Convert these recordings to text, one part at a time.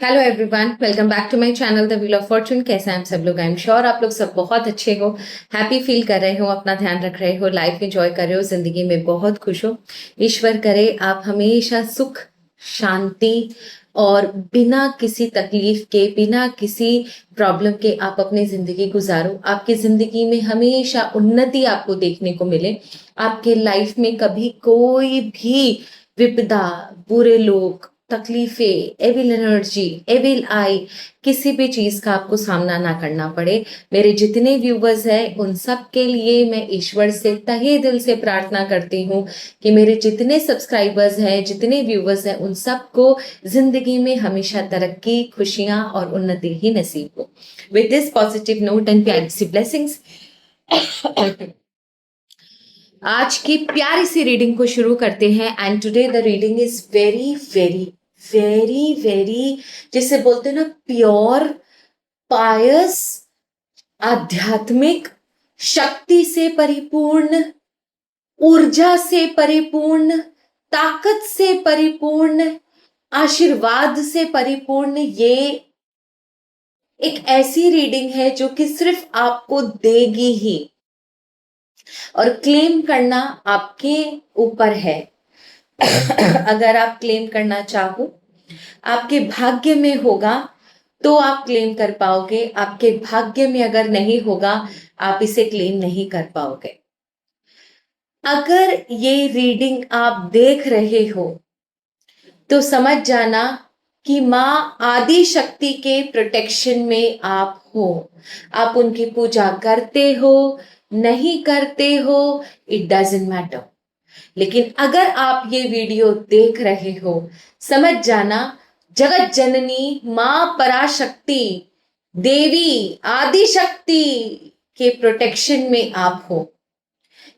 Hello everyone, welcome back to my channel the wheel of fortune. कैसे हैं आप सब लोग? आई एम श्योर आप लोग सब बहुत अच्छे हो, हैप्पी फील कर रहे हो, अपना ध्यान रख रहे हो, लाइफ एंजॉय कर रहे हो, जिंदगी में बहुत खुश हो। ईश्वर करे आप हमेशा सुख, शांति और बिना किसी तकलीफ के, बिना किसी प्रॉब्लम के आप अपनी जिंदगी गुजारो। आपकी जिंदगी में हमेशा उन्नति आपको देखने को मिले। आपके लाइफ में कभी कोई भी विपदा, बुरे लोग, तकलीफें, एविल एनर्जी, एविल आई, किसी भी चीज का आपको सामना ना करना पड़े। मेरे जितने व्यूवर्स हैं उन सब के लिए मैं ईश्वर से तहे दिल से प्रार्थना करती हूँ कि मेरे जितने सब्सक्राइबर्स हैं, जितने व्यूवर्स हैं, उन सबको जिंदगी में हमेशा तरक्की, खुशियां और उन्नति ही नसीब हो। With this positive note and प्यारी सी ब्लेसिंग्स, आज की प्यारी सी रीडिंग को शुरू करते हैं। And today the reading is very very very very, जिसे बोलते हैं ना, प्योर, पायस, आध्यात्मिक, शक्ति से परिपूर्ण, ऊर्जा से परिपूर्ण, ताकत से परिपूर्ण, आशीर्वाद से परिपूर्ण। ये एक ऐसी रीडिंग है जो कि सिर्फ आपको देगी ही, और क्लेम करना आपके ऊपर है। अगर आप क्लेम करना चाहो, आपके भाग्य में होगा तो आप क्लेम कर पाओगे। आपके भाग्य में अगर नहीं होगा, आप इसे क्लेम नहीं कर पाओगे। अगर ये रीडिंग आप देख रहे हो तो समझ जाना कि माँ आदि शक्ति के प्रोटेक्शन में आप हो। आप उनकी पूजा करते हो, नहीं करते हो, इट डजेंट मैटर। लेकिन अगर आप ये वीडियो देख रहे हो, समझ जाना जगत जननी मां पराशक्ति, देवी आदि शक्ति के प्रोटेक्शन में आप हो।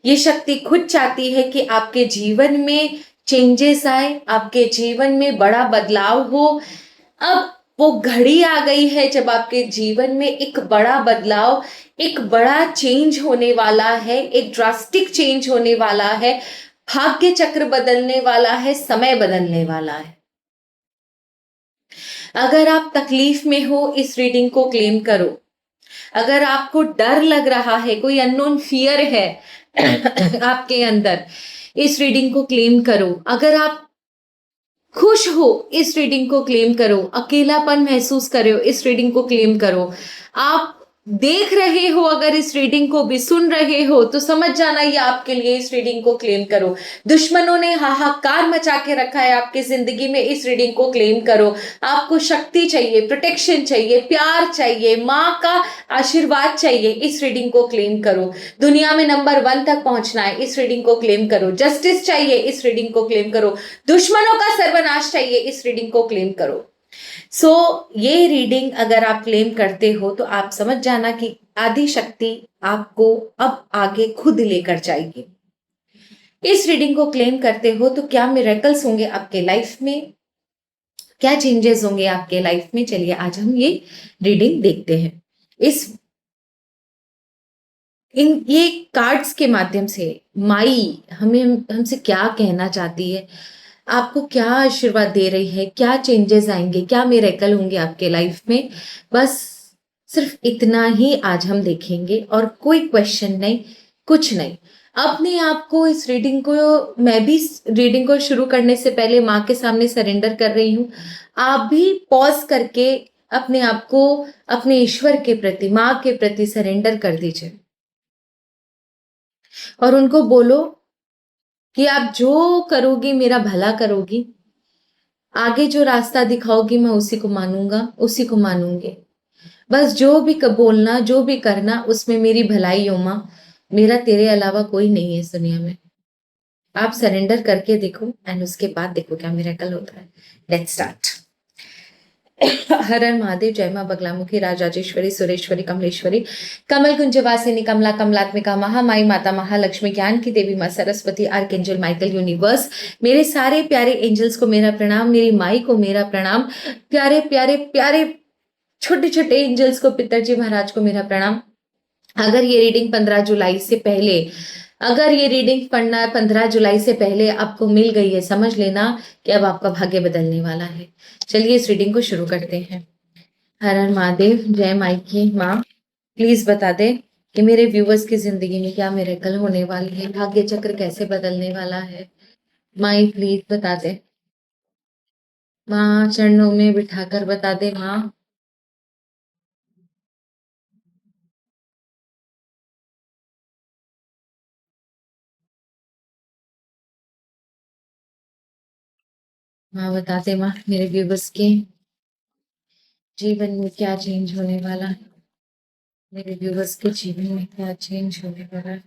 ये शक्ति खुद चाहती है कि आपके जीवन में चेंजेस आए, आपके जीवन में बड़ा बदलाव हो। अब वो घड़ी आ गई है जब आपके जीवन में एक बड़ा बदलाव, एक बड़ा चेंज होने वाला है, एक ड्रास्टिक चेंज होने वाला है। भाग्य चक्र बदलने वाला है, समय बदलने वाला है। अगर आप तकलीफ में हो, इस रीडिंग को क्लेम करो। अगर आपको डर लग रहा है, कोई अननोन फियर है आपके अंदर, इस रीडिंग को क्लेम करो। अगर आप खुश हो, इस रीडिंग को क्लेम करो। अकेलापन महसूस कर रहे हो, इस रीडिंग को क्लेम करो। आप देख रहे हो, अगर इस रीडिंग को भी सुन रहे हो तो समझ जाना ये आपके लिए, इस रीडिंग को क्लेम करो। दुश्मनों ने हाहाकार मचा के रखा है आपकी जिंदगी में, इस रीडिंग को क्लेम करो। आपको शक्ति चाहिए, प्रोटेक्शन चाहिए, प्यार चाहिए, माँ का आशीर्वाद चाहिए, इस रीडिंग को क्लेम करो। दुनिया में नंबर 1 तक पहुंचना है, इस रीडिंग को क्लेम करो। जस्टिस चाहिए, इस रीडिंग को क्लेम करो। दुश्मनों का सर्वनाश चाहिए, इस रीडिंग को क्लेम करो। ये रीडिंग अगर आप क्लेम करते हो तो आप समझ जाना कि आदि शक्ति आपको अब आगे खुद लेकर जाएगी। इस रीडिंग को क्लेम करते हो तो क्या मिरेकल्स होंगे आपके लाइफ में, क्या चेंजेस होंगे आपके लाइफ में? चलिए आज हम ये रीडिंग देखते हैं। ये कार्ड्स के माध्यम से माई हमें हमसे क्या कहना चाहती है, आपको क्या आशीर्वाद दे रही है, क्या चेंजेस आएंगे, क्या मिरेकल होंगे आपके लाइफ में, बस सिर्फ इतना ही आज हम देखेंगे। और कोई क्वेश्चन नहीं, कुछ नहीं। अपने आप को, इस रीडिंग को, मैं भी रीडिंग को शुरू करने से पहले माँ के सामने सरेंडर कर रही हूँ। आप भी पॉज करके अपने आप को अपने ईश्वर के प्रति, माँ के प्रति सरेंडर कर दीजिए और उनको बोलो कि आप जो करोगी मेरा भला करोगी। आगे जो रास्ता दिखाओगी मैं उसी को मानूंगा, उसी को मानूंगी। बस जो भी बोलना, जो भी करना, उसमें मेरी भलाई हो माँ। मेरा तेरे अलावा कोई नहीं है इस दुनिया में। आप सरेंडर करके देखो एंड उसके बाद देखो क्या मिरेकल होता है। Let's start. हर हर महादेव। जय मां बगलामुखी, राजराजेश्वरी, सुरेश्वरी, कमलेश्वरी, कमल कुंजवासिनी, कमला कमलात्मिका, महामाई माता, महालक्ष्मी, ज्ञान की देवी मां सरस्वती, आर्कएंजल माइकल, यूनिवर्स, मेरे सारे प्यारे एंजल्स को मेरा प्रणाम, मेरी माई को मेरा प्रणाम, प्यारे प्यारे प्यारे छोटे छोटे एंजल्स को, पिताजी महाराज को मेरा प्रणाम। अगर ये रीडिंग 15 जुलाई से पहले अगर ये रीडिंग पढ़ना 15 जुलाई से पहले आपको मिल गई है, समझ लेना कि अब आपका भाग्य बदलने वाला है। चलिए इस रीडिंग को शुरू करते हैं। हर हर महादेव, जय माई की माँ। प्लीज बता दे कि मेरे व्यूवर्स की जिंदगी में क्या मिरेकल होने वाली है, भाग्य चक्र कैसे बदलने वाला है। माई प्लीज बता दे माँ, चरणों में बिठाकर बता दे माँ। माँ बता दे माँ, मेरे व्यूवर्स के जीवन में क्या चेंज होने वाला है। मेरे व्यूवर्स के जीवन में क्या चेंज होने वाला है।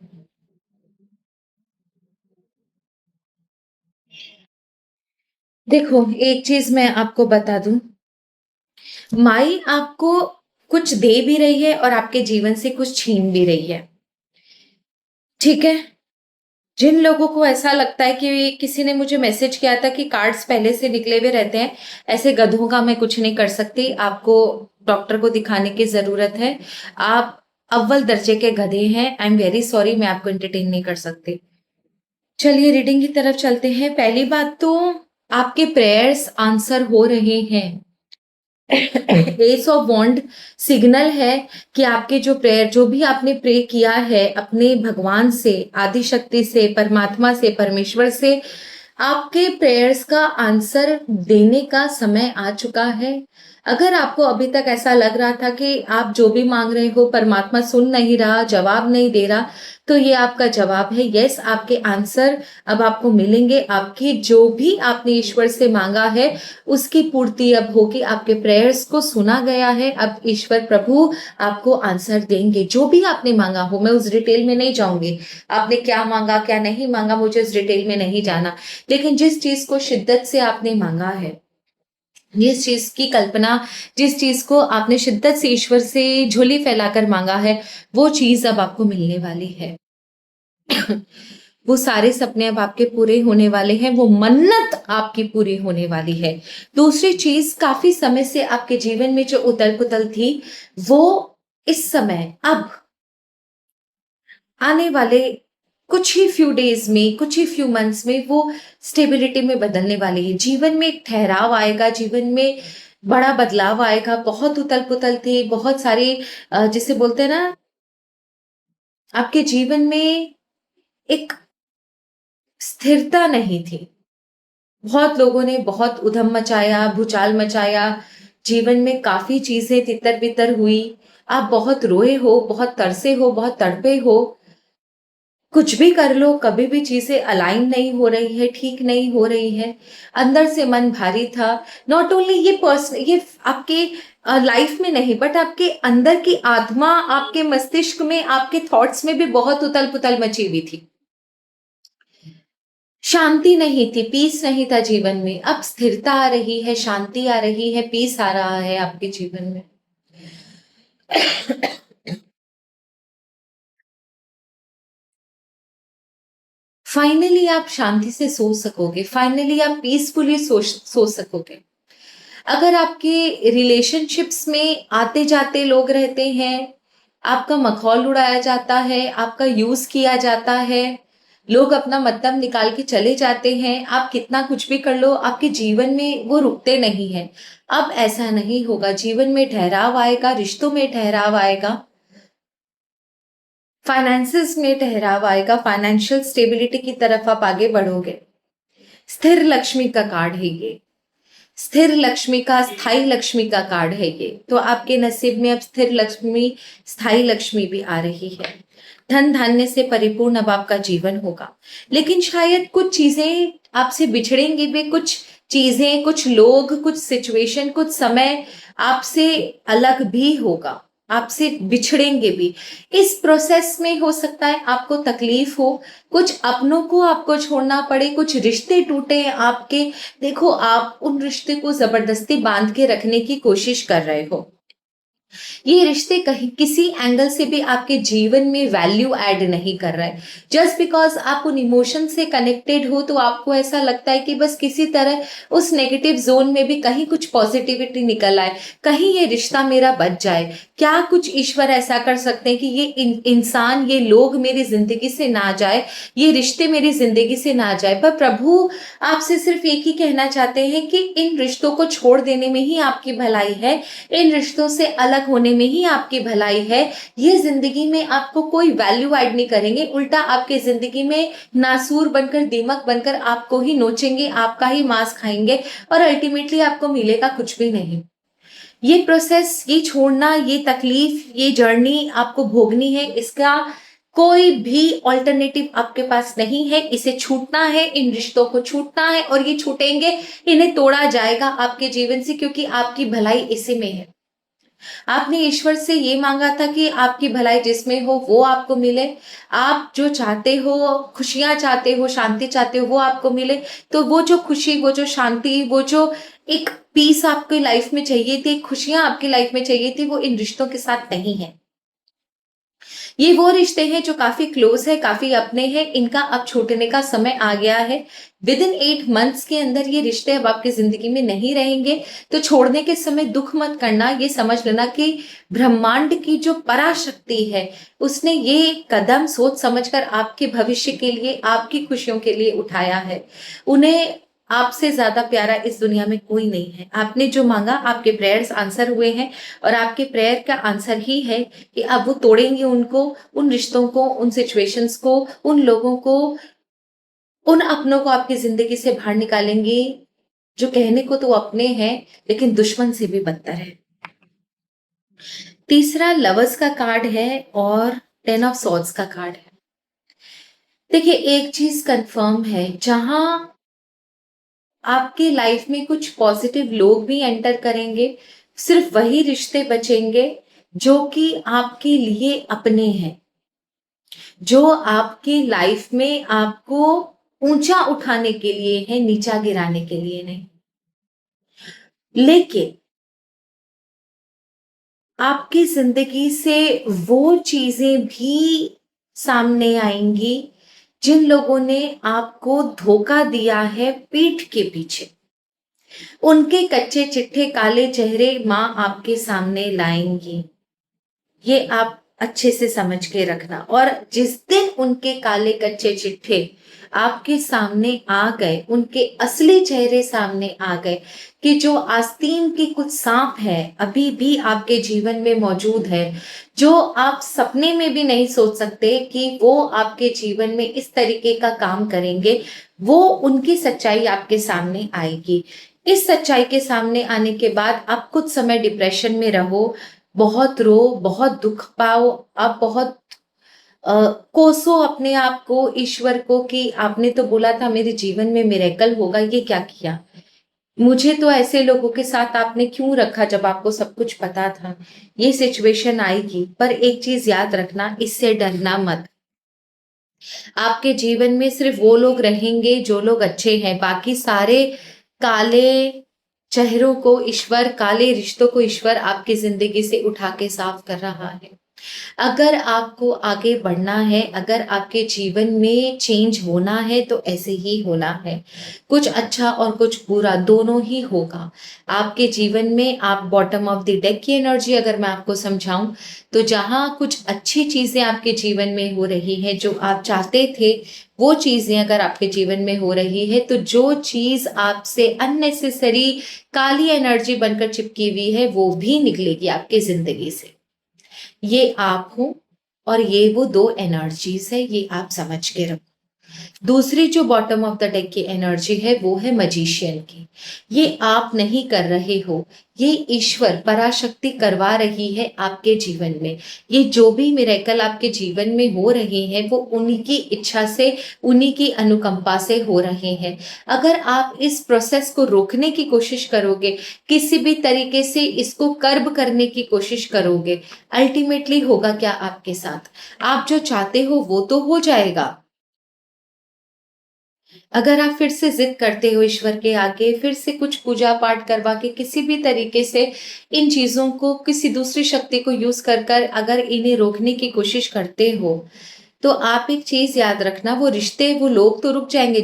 देखो, एक चीज मैं आपको बता दूं, माई आपको कुछ दे भी रही है और आपके जीवन से कुछ छीन भी रही है। ठीक है। जिन लोगों को ऐसा लगता है कि किसी ने मुझे मैसेज किया था कि कार्ड्स पहले से निकले हुए रहते हैं, ऐसे गधों का मैं कुछ नहीं कर सकती। आपको डॉक्टर को दिखाने की जरूरत है। आप अव्वल दर्जे के गधे हैं। आई एम वेरी सॉरी, मैं आपको एंटरटेन नहीं कर सकती। चलिए रीडिंग की तरफ चलते हैं। पहली बात तो आपके प्रेयर्स आंसर हो रहे हैं। एस ऑफ वॉन्ड सिग्नल है कि आपके जो प्रेयर, जो भी आपने प्रे किया है अपने भगवान से, आदि शक्ति से, परमात्मा से, परमेश्वर से, आपके प्रेयर्स का आंसर देने का समय आ चुका है। अगर आपको अभी तक ऐसा लग रहा था कि आप जो भी मांग रहे हो परमात्मा सुन नहीं रहा, जवाब नहीं दे रहा, तो ये आपका जवाब है। यस, आपके आंसर अब आपको मिलेंगे। आपकी जो भी आपने ईश्वर से मांगा है उसकी पूर्ति अब होगी। आपके प्रेयर्स को सुना गया है। अब ईश्वर प्रभु आपको आंसर देंगे, जो भी आपने मांगा हो। मैं उस डिटेल में नहीं जाऊंगी, आपने क्या मांगा क्या नहीं मांगा, मुझे उस डिटेल में नहीं जाना। लेकिन जिस चीज को शिद्दत से आपने मांगा है, जिस चीज की कल्पना, जिस चीज को आपने शिद्दत से ईश्वर से झोली फैलाकर मांगा है, वो चीज अब आपको मिलने वाली है। वो सारे सपने अब आपके पूरे होने वाले हैं। वो मन्नत आपकी पूरी होने वाली है। दूसरी चीज, काफी समय से आपके जीवन में जो उथल पुथल थी, वो इस समय अब आने वाले कुछ ही फ्यू डेज में, कुछ ही फ्यू मंथ्स में वो स्टेबिलिटी में बदलने वाली है। जीवन में एक ठहराव आएगा, जीवन में बड़ा बदलाव आएगा। बहुत उथल पुथल थी, बहुत सारी जिसे बोलते हैं ना, आपके जीवन में एक स्थिरता नहीं थी। बहुत लोगों ने बहुत उधम मचाया, भूचाल मचाया। जीवन में काफी चीजें तितर बितर हुई। आप बहुत रोए हो, बहुत तरसे हो, बहुत तड़पे हो। कुछ भी कर लो, कभी भी चीजें अलाइन नहीं हो रही है, ठीक नहीं हो रही है। अंदर से मन भारी था। नॉट ओनली ये पर्सन, ये आपके लाइफ में नहीं, बट आपके अंदर की आत्मा, आपके मस्तिष्क में, आपके थॉट्स में भी बहुत उथल पुथल मची हुई थी। शांति नहीं थी, पीस नहीं था जीवन में। अब स्थिरता आ रही है, शांति आ रही है, पीस आ रहा है आपके जीवन में। फाइनली आप शांति से सो सकोगे। फाइनली आप पीसफुली सो सकोगे। अगर आपके रिलेशनशिप्स में आते जाते लोग रहते हैं, आपका मखौल उड़ाया जाता है, आपका यूज किया जाता है, लोग अपना मतलब निकाल के चले जाते हैं, आप कितना कुछ भी कर लो, आपके जीवन में वो रुकते नहीं हैं। अब ऐसा नहीं होगा। जीवन में ठहराव आएगा, रिश्तों में ठहराव आएगा, फाइनेंसेस में ठहराव आएगा। फाइनेंशियल स्टेबिलिटी की तरफ आप आगे बढ़ोगे। स्थिर लक्ष्मी का कार्ड है ये। स्थिर लक्ष्मी का, स्थायी लक्ष्मी का कार्ड है ये। तो आपके नसीब में अब स्थिर लक्ष्मी, स्थायी लक्ष्मी भी आ रही है। धन धान्य से परिपूर्ण अब आपका जीवन होगा। लेकिन शायद कुछ चीजें आपसे बिछड़ेंगी भी, कुछ चीजें, कुछ लोग, कुछ सिचुएशन, कुछ समय आपसे अलग भी होगा, आपसे बिछड़ेंगे भी। इस प्रोसेस में हो सकता है आपको तकलीफ हो, कुछ अपनों को आपको छोड़ना पड़े, कुछ रिश्ते टूटे आपके। देखो, आप उन रिश्ते को जबरदस्ती बांध के रखने की कोशिश कर रहे हो। ये रिश्ते कहीं किसी एंगल से भी आपके जीवन में वैल्यू ऐड नहीं कर रहा है। जस्ट बिकॉज आप उन इमोशन से कनेक्टेड हो तो आपको ऐसा लगता है कि बस किसी तरह उस नेगेटिव जोन में भी कहीं कुछ पॉजिटिविटी निकल आए, कहीं ये रिश्ता मेरा बच जाए। क्या कुछ ईश्वर ऐसा कर सकते हैं कि ये इंसान, ये लोग मेरी जिंदगी से ना जाए, ये रिश्ते मेरी जिंदगी से ना जाए। पर प्रभु आपसे सिर्फ एक ही कहना चाहते हैं कि इन रिश्तों को छोड़ देने में ही आपकी भलाई है, इन रिश्तों से अलग होने में ही आपकी भलाई है। ये जिंदगी में आपको कोई वैल्यू ऐड नहीं करेंगे, उल्टा आपके जिंदगी में नासूर बनकर, दीमक बनकर आपको ही नोचेंगे, आपका ही मांस खाएंगे और अल्टीमेटली आपको मिलेगा कुछ भी नहीं। ये प्रोसेस, ये छोड़ना, ये तकलीफ, ये जर्नी आपको भोगनी है। इसका कोई भी ऑल्टरनेटिव आपके पास नहीं है। इसे छूटना है, इन रिश्तों को छूटना है और ये छूटेंगे, इन्हें तोड़ा जाएगा आपके जीवन से, क्योंकि आपकी भलाई इसी में है। आपने ईश्वर से ये मांगा था कि आपकी भलाई जिसमें हो वो आपको मिले। आप जो चाहते हो, खुशियां चाहते हो, शांति चाहते हो, वो आपको मिले। तो वो जो खुशी, वो जो शांति, वो जो एक पीस आपकी लाइफ में चाहिए थी, खुशियां आपकी लाइफ में चाहिए थी, वो इन रिश्तों के साथ नहीं है। ये वो रिश्ते हैं जो काफी क्लोज है, काफी अपने हैं, इनका अब छूटने का समय आ गया है। विद इन 8 मंथ्स के अंदर ये रिश्ते अब आपकी जिंदगी में नहीं रहेंगे। तो छोड़ने के समय दुख मत करना, ये समझ लेना कि ब्रह्मांड की जो पराशक्ति है उसने ये कदम सोच समझकर आपके भविष्य के लिए, आपकी खुशियों के लिए उठाया है। उन्हें आपसे ज्यादा प्यारा इस दुनिया में कोई नहीं है। आपने जो मांगा, आपके प्रेयर्स आंसर हुए हैं और आपके प्रेयर का आंसर ही है कि अब वो तोड़ेंगे उनको, उन रिश्तों को, उन सिचुएशंस को, उन लोगों को, उन अपनों को आपकी जिंदगी से बाहर निकालेंगे जो कहने को तो अपने हैं लेकिन दुश्मन से भी बदतर है। तीसरा लवर्स का कार्ड है और 10 ऑफ सॉर्ड्स का कार्ड है। देखिए, एक चीज कंफर्म है, जहां आपके लाइफ में कुछ पॉजिटिव लोग भी एंटर करेंगे, सिर्फ वही रिश्ते बचेंगे जो कि आपके लिए अपने हैं, जो आपकी लाइफ में आपको ऊंचा उठाने के लिए है, नीचा गिराने के लिए नहीं। लेकिन आपकी जिंदगी से वो चीजें भी सामने आएंगी जिन लोगों ने आपको धोखा दिया है पीठ के पीछे। उनके कच्चे चिट्ठे, काले चेहरे माँ आपके सामने लाएंगी। ये आप अच्छे से समझ के रखना। और जिस दिन उनके काले कच्चे चिट्ठे आपके सामने आ गए, उनके असली चेहरे सामने आ गए कि जो आस्तीन की कुछ सांप है अभी भी आपके जीवन में मौजूद है, जो आप सपने में भी नहीं सोच सकते कि वो आपके जीवन में इस तरीके का काम करेंगे, वो उनकी सच्चाई आपके सामने आएगी। इस सच्चाई के सामने आने के बाद आप कुछ समय डिप्रेशन में रहो, बहुत रो, बहुत दुख पाओ, आप बहुत कोसो अपने आप को, ईश्वर को कि आपने तो बोला था मेरे जीवन में मिरेकल होगा, ये क्या किया, मुझे तो ऐसे लोगों के साथ आपने क्यों रखा जब आपको सब कुछ पता था। ये सिचुएशन आएगी, पर एक चीज याद रखना, इससे डरना मत। आपके जीवन में सिर्फ वो लोग रहेंगे जो लोग अच्छे हैं, बाकी सारे काले चेहरों को ईश्वर, काले रिश्तों को ईश्वर आपकी जिंदगी से उठा के साफ कर रहा है। अगर आपको आगे बढ़ना है, अगर आपके जीवन में चेंज होना है तो ऐसे ही होना है। कुछ अच्छा और कुछ बुरा दोनों ही होगा आपके जीवन में। आप बॉटम ऑफ द डेक की एनर्जी अगर मैं आपको समझाऊं तो जहां कुछ अच्छी चीजें आपके जीवन में हो रही है, जो आप चाहते थे वो चीजें अगर आपके जीवन में हो रही है, तो जो चीज आपसे अननेसेसरी काली एनर्जी बनकर चिपकी हुई है वो भी निकलेगी आपकी जिंदगी से। ये आप हो और ये वो दो एनर्जीज है, ये आप समझ के रखो। दूसरी जो बॉटम ऑफ द डेक की एनर्जी है वो है मजिशियन की। ये आप नहीं कर रहे हो, ये ईश्वर पराशक्ति करवा रही है आपके जीवन में। ये जो भी मिरेकल आपके जीवन में हो रहे हैं वो उन्हीं की इच्छा से, उन्हीं की अनुकंपा से हो रहे हैं। अगर आप इस प्रोसेस को रोकने की कोशिश करोगे, किसी भी तरीके से इसको कर्ब करने की कोशिश करोगे, अल्टीमेटली होगा क्या आपके साथ? आप जो चाहते हो वो तो हो जाएगा, अगर आप फिर से जिद करते हो ईश्वर के आगे, फिर से कुछ पूजा पाठ करवा के किसी भी तरीके से इन चीजों को, किसी दूसरी शक्ति को यूज कर कर अगर इन्हें रोकने की कोशिश करते हो, तो आप एक चीज याद रखना, वो रिश्ते, वो लोग तो रुक जाएंगे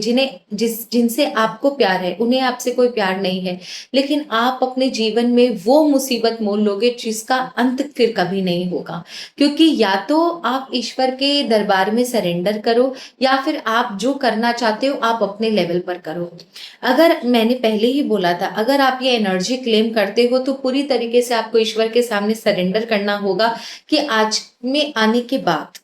जिनसे आपको प्यार है, उन्हें आपसे कोई प्यार नहीं है, लेकिन आप अपने जीवन में वो मुसीबत मोल लोगे जिसका अंत फिर कभी नहीं होगा। क्योंकि या तो आप ईश्वर के दरबार में सरेंडर करो, या फिर आप जो करना चाहते हो आप अपने लेवल पर करो। अगर मैंने पहले ही बोला था, अगर आप ये एनर्जी क्लेम करते हो तो पूरी तरीके से आपको ईश्वर के सामने सरेंडर करना होगा कि आज में आने के बाद,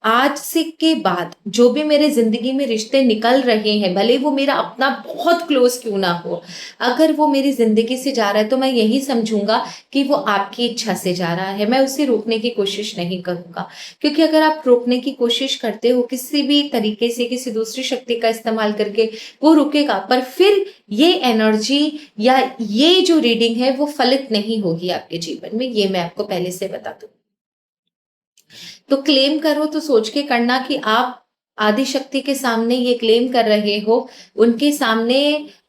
आज से के बाद जो भी मेरे जिंदगी में रिश्ते निकल रहे हैं, भले वो मेरा अपना बहुत क्लोज क्यों ना हो, अगर वो मेरी जिंदगी से जा रहा है तो मैं यही समझूंगा कि वो आपकी इच्छा से जा रहा है, मैं उसे रोकने की कोशिश नहीं करूंगा। क्योंकि अगर आप रोकने की कोशिश करते हो किसी भी तरीके से, किसी दूसरी शक्ति का इस्तेमाल करके, वो रुकेगा, पर फिर ये एनर्जी या ये जो रीडिंग है वो फलित नहीं होगी आपके जीवन में, ये मैं आपको पहले से बता दूं। तो क्लेम करो तो सोच के करना कि आप आदि शक्ति के सामने ये क्लेम कर रहे हो, उनके सामने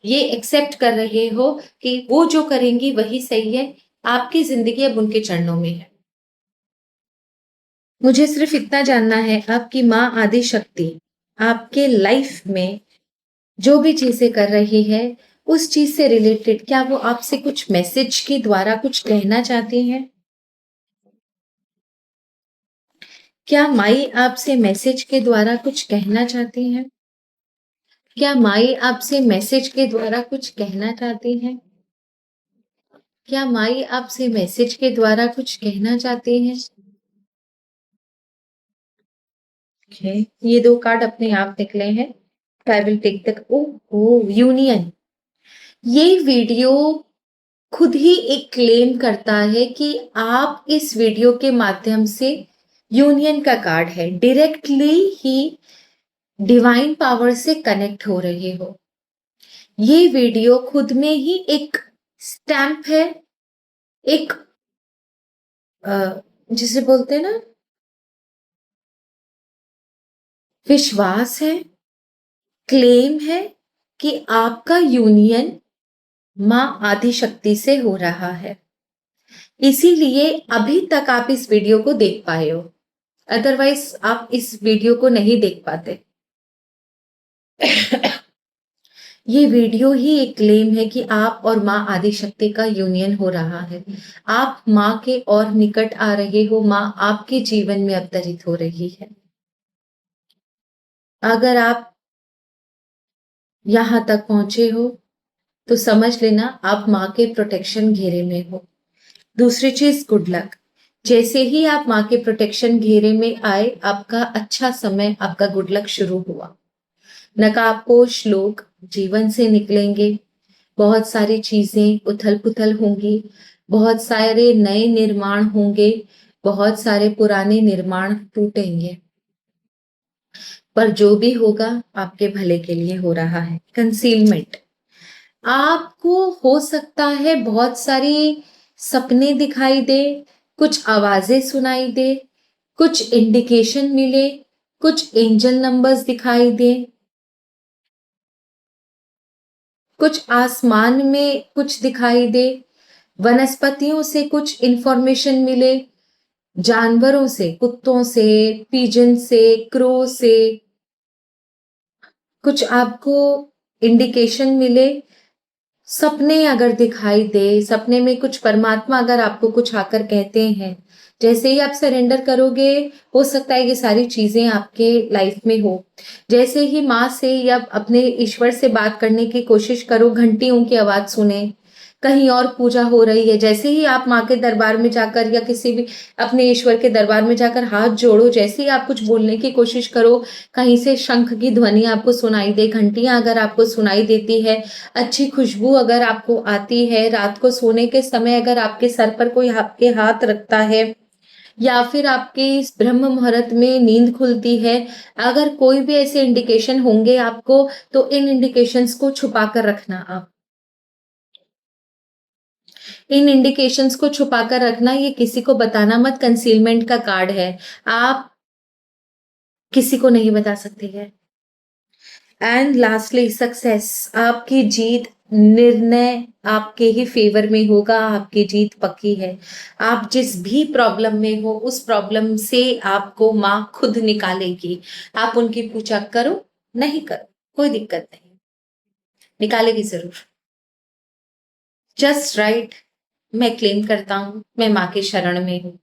ये एक्सेप्ट कर रहे हो कि वो जो करेंगी वही सही है, आपकी जिंदगी अब उनके चरणों में है। मुझे सिर्फ इतना जानना है, आपकी माँ आदि शक्ति आपके लाइफ में जो भी चीजें कर रही है, उस चीज से रिलेटेड क्या वो आपसे कुछ मैसेज के द्वारा कुछ कहना चाहती हैं? क्या माई आपसे मैसेज के द्वारा कुछ कहना चाहती हैं? क्या माई आपसे मैसेज के द्वारा कुछ कहना चाहती हैं? क्या माई आपसे मैसेज के द्वारा कुछ कहना चाहती हैं? ओके, ये दो कार्ड अपने आप निकले हैं। I will take the, O union. ये वीडियो खुद ही एक क्लेम करता है कि आप इस वीडियो के माध्यम से, यूनियन का कार्ड है, डायरेक्टली ही डिवाइन पावर से कनेक्ट हो रहे हो। ये वीडियो खुद में ही एक स्टैंप है, एक जिसे बोलते हैं ना, विश्वास है, क्लेम है कि आपका यूनियन मां आदि शक्ति से हो रहा है। इसीलिए अभी तक आप इस वीडियो को देख पाए हो, अदरवाइज आप इस वीडियो को नहीं देख पाते। ये वीडियो ही एक क्लेम है कि आप और माँ आदि शक्ति का यूनियन हो रहा है। आप माँ के और निकट आ रहे हो, माँ आपके जीवन में अवतरित हो रही है। अगर आप यहां तक पहुंचे हो तो समझ लेना आप माँ के प्रोटेक्शन घेरे में हो। दूसरी चीज, गुड लक। जैसे ही आप माँ के प्रोटेक्शन घेरे में आए, आपका अच्छा समय, आपका गुड लक शुरू हुआ। नकाबपोश लोग जीवन से निकलेंगे, बहुत सारी चीजें उथल पुथल होंगी, बहुत सारे नए निर्माण होंगे, बहुत सारे पुराने निर्माण टूटेंगे, पर जो भी होगा आपके भले के लिए हो रहा है। कंसीलमेंट, आपको हो सकता है बहुत सारी सपने दिखाई दे, कुछ आवाजें सुनाई दे, कुछ इंडिकेशन मिले, कुछ एंजल नंबर्स दिखाई दे, कुछ आसमान में कुछ दिखाई दे, वनस्पतियों से कुछ इंफॉर्मेशन मिले, जानवरों से, कुत्तों से, पीजन से, क्रो से कुछ आपको इंडिकेशन मिले, सपने अगर दिखाई दे, सपने में कुछ परमात्मा अगर आपको कुछ आकर कहते हैं, जैसे ही आप सरेंडर करोगे हो सकता है ये सारी चीजें आपके लाइफ में हो। जैसे ही माँ से या अपने ईश्वर से बात करने की कोशिश करो, घंटियों की आवाज सुने, कहीं और पूजा हो रही है, जैसे ही आप माँ के दरबार में जाकर या किसी भी अपने ईश्वर के दरबार में जाकर हाथ जोड़ो, जैसे ही आप कुछ बोलने की कोशिश करो, कहीं से शंख की ध्वनि आपको सुनाई दे, घंटियां अगर आपको सुनाई देती है, अच्छी खुशबू अगर आपको आती है, रात को सोने के समय अगर आपके सर पर कोई आपके हाथ रखता है, या फिर आपके इस ब्रह्म मुहूर्त में नींद खुलती है, अगर कोई भी ऐसे इंडिकेशन होंगे आपको, तो इन इंडिकेशंस को छुपा कर रखना। आप इन इंडिकेशंस को छुपा कर रखना, ये किसी को बताना मत। कंसीलमेंट का कार्ड है, आप किसी को नहीं बता सकते हैं। एंड लास्टली सक्सेस, आपकी जीत निर्णय आपके ही फेवर में होगा, आपकी जीत पक्की है। आप जिस भी प्रॉब्लम में हो उस प्रॉब्लम से आपको माँ खुद निकालेगी। आप उनकी पूजा करो नहीं करो कोई दिक्कत नहीं, निकालेगी जरूर। जस्ट राइट, मैं क्लेम करता हूं मैं माँ के शरण में हूँ।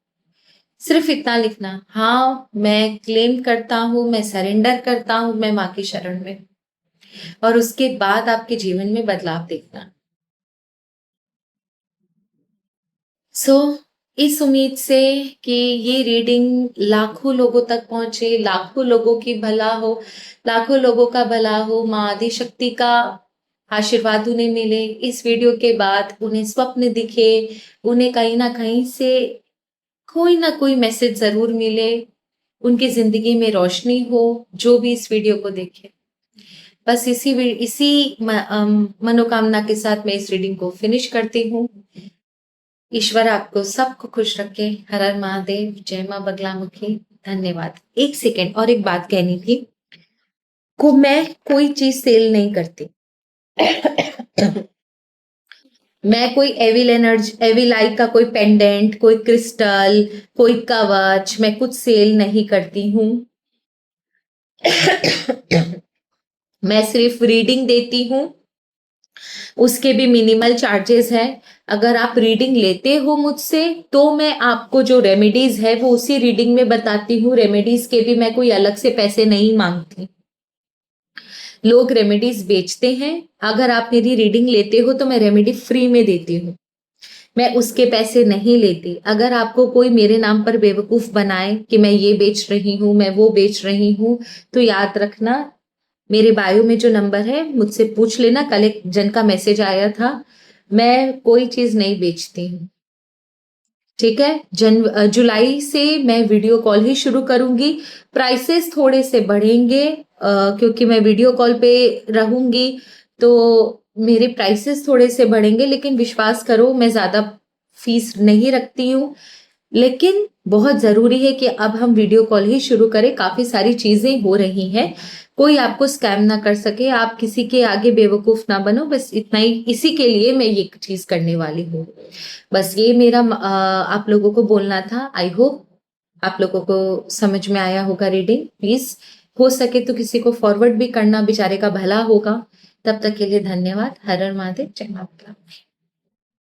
सिर्फ इतना लिखना, हाँ मैं क्लेम करता हूँ, मैं सरेंडर करता हूँ, मैं माँ की शरण में हूँ। और उसके बाद आपके जीवन में बदलाव देखना। सो इस उम्मीद से कि ये रीडिंग लाखों लोगों तक पहुंचे, लाखों लोगों की भला हो, लाखों लोगों का भला हो, माँ आदि शक्ति का आशीर्वाद उन्हें मिले। इस वीडियो के बाद उन्हें स्वप्न दिखे, उन्हें कहीं ना कहीं से कोई ना कोई मैसेज जरूर मिले, उनकी जिंदगी में रोशनी हो, जो भी इस वीडियो को देखे। बस इसी मनोकामना के साथ मैं इस रीडिंग को फिनिश करती हूँ। ईश्वर आपको सबको खुश रखे। हर हर महादेव, जय मां बगलामुखी। धन्यवाद। एक सेकेंड और एक बात कहनी थी को, मैं कोई चीज सेल नहीं करती। मैं कोई एविल एनर्जी, एविल आई का कोई पेंडेंट, कोई क्रिस्टल, कोई कवच, मैं कुछ सेल नहीं करती हूँ। मैं सिर्फ रीडिंग देती हूँ, उसके भी मिनिमल चार्जेस है। अगर आप रीडिंग लेते हो मुझसे तो मैं आपको जो रेमेडीज है वो उसी रीडिंग में बताती हूँ। रेमेडीज के भी मैं कोई अलग से पैसे नहीं मांगती। लोग रेमेडीज बेचते हैं, अगर आप मेरी रीडिंग लेते हो तो मैं रेमेडी फ्री में देती हूँ, मैं उसके पैसे नहीं लेती। अगर आपको कोई मेरे नाम पर बेवकूफ बनाए कि मैं ये बेच रही हूँ, मैं वो बेच रही हूँ, तो याद रखना मेरे बायो में जो नंबर है मुझसे पूछ लेना। कल एक जन का मैसेज आया था, मैं कोई चीज नहीं बेचती हूँ। ठीक है, जुलाई से मैं वीडियो कॉल ही शुरू करूंगी। प्राइसेस थोड़े से बढ़ेंगे क्योंकि मैं वीडियो कॉल पे रहूंगी, तो मेरे प्राइसेस थोड़े से बढ़ेंगे। लेकिन विश्वास करो मैं ज्यादा फीस नहीं रखती हूँ, लेकिन बहुत जरूरी है कि अब हम वीडियो कॉल ही शुरू करें। काफी सारी चीजें हो रही हैं, कोई आपको स्कैम ना कर सके, आप किसी के आगे बेवकूफ ना बनो, बस इतना ही। इसी के लिए मैं ये चीज करने वाली हूँ। बस ये मेरा आप लोगों को बोलना था। आई होप आप लोगों को समझ में आया होगा रीडिंग। प्लीज हो सके तो किसी को फॉरवर्ड भी करना, बेचारे का भला होगा। तब तक के लिए धन्यवाद। हर हर महादेव, जय माता।